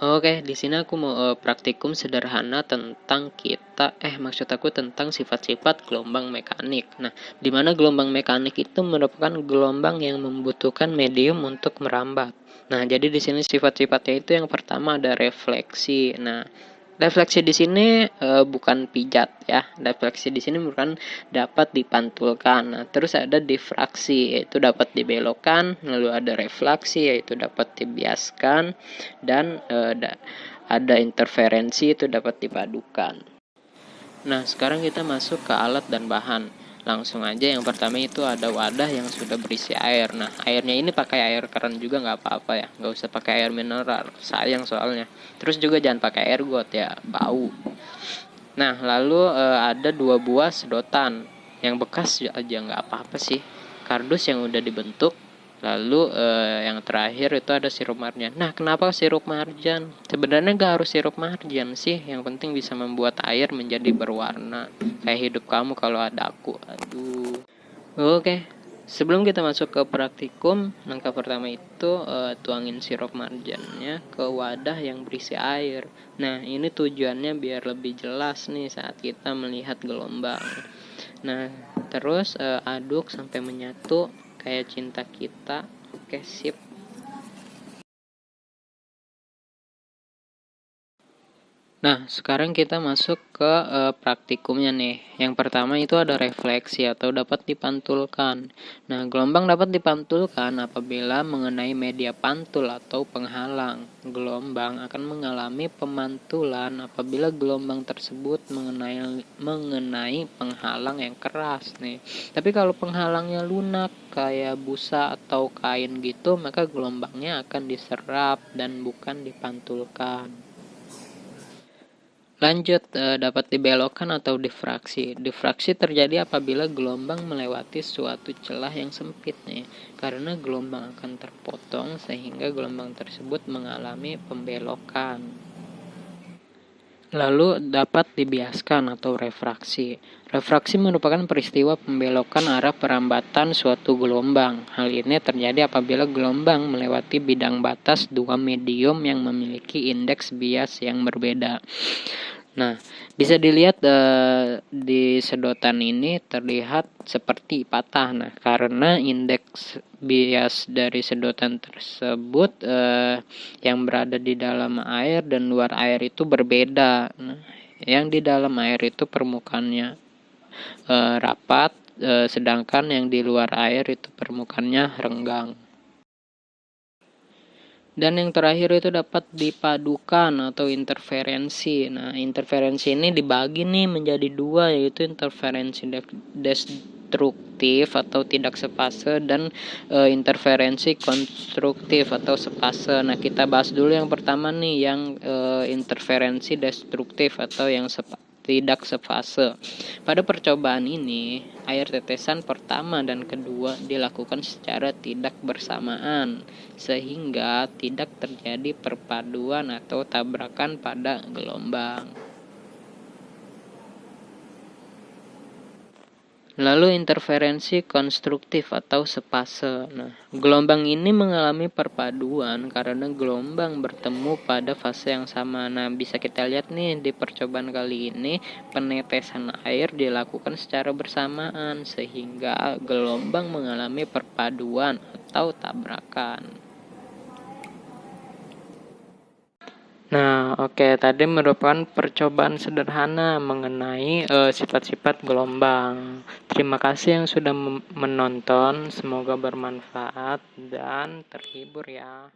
Oke, di sini aku mau praktikum sederhana tentang maksud aku tentang sifat-sifat gelombang mekanik. Nah, di mana gelombang mekanik itu merupakan gelombang yang membutuhkan medium untuk merambat. Nah, jadi di sini sifat-sifatnya itu yang pertama ada refleksi. Nah, refleksi di sini bukan pijat ya. Refleksi di sini merupakan dapat dipantulkan. Nah, terus ada difraksi yaitu dapat dibelokkan, lalu ada refleksi yaitu dapat dibiaskan dan ada interferensi itu dapat dipadukan. Nah, sekarang kita masuk ke alat dan bahan. Langsung aja yang pertama itu ada wadah yang sudah berisi air. Nah, airnya ini pakai air keran juga nggak apa-apa ya, nggak usah pakai air mineral, sayang soalnya. Terus juga jangan pakai air got ya, bau. Nah, lalu ada 2 buah sedotan. Yang bekas aja nggak apa-apa sih. Kardus yang udah dibentuk. Lalu yang terakhir itu ada sirup marjan. Nah, kenapa sirup marjan? Sebenarnya nggak harus sirup marjan sih. Yang penting bisa membuat air menjadi berwarna. Kayak hidup kamu kalau ada aku. Aduh. Oke. Sebelum kita masuk ke praktikum, langkah pertama itu tuangin sirup marjannya ke wadah yang berisi air. Nah, ini tujuannya biar lebih jelas nih saat kita melihat gelombang. Nah, terus aduk sampai menyatu kayak cinta kita. Oke, sip. Nah, sekarang kita masuk ke praktikumnya nih. Yang pertama itu ada refleksi atau dapat dipantulkan. Nah, gelombang dapat dipantulkan apabila mengenai media pantul atau penghalang. Gelombang akan mengalami pemantulan apabila gelombang tersebut mengenai penghalang yang keras nih. Tapi kalau penghalangnya lunak kayak busa atau kain gitu, maka gelombangnya akan diserap dan bukan dipantulkan. Lanjut, dapat dibelokkan atau difraksi. Difraksi terjadi apabila gelombang melewati suatu celah yang sempit nih, karena gelombang akan terpotong sehingga gelombang tersebut mengalami pembelokan. Lalu dapat dibiaskan atau refraksi. Refraksi merupakan peristiwa pembelokan arah perambatan suatu gelombang. Hal ini terjadi apabila gelombang melewati bidang batas dua medium yang memiliki indeks bias yang berbeda. Nah, bisa dilihat di sedotan ini terlihat seperti patah. Nah, karena indeks bias dari sedotan tersebut yang berada di dalam air dan luar air itu berbeda. Nah, yang di dalam air itu permukaannya rapat, sedangkan yang di luar air itu permukaannya renggang. Dan yang terakhir itu dapat dipadukan atau interferensi. Nah, interferensi ini dibagi nih menjadi 2, yaitu interferensi destruktif atau tidak sepase dan interferensi konstruktif atau sepase. Nah, kita bahas dulu yang pertama nih, yang interferensi destruktif atau yang tidak sepase. Pada percobaan ini, air tetesan pertama dan kedua dilakukan secara tidak bersamaan, sehingga tidak terjadi perpaduan atau tabrakan pada gelombang. Lalu interferensi konstruktif atau sepase. Nah, gelombang ini mengalami perpaduan karena gelombang bertemu pada fase yang sama. Nah, bisa kita lihat nih di percobaan kali ini, penetesan air dilakukan secara bersamaan sehingga gelombang mengalami perpaduan atau tabrakan. Nah, oke, tadi merupakan percobaan sederhana mengenai sifat-sifat gelombang. Terima kasih yang sudah menonton, semoga bermanfaat dan terhibur ya.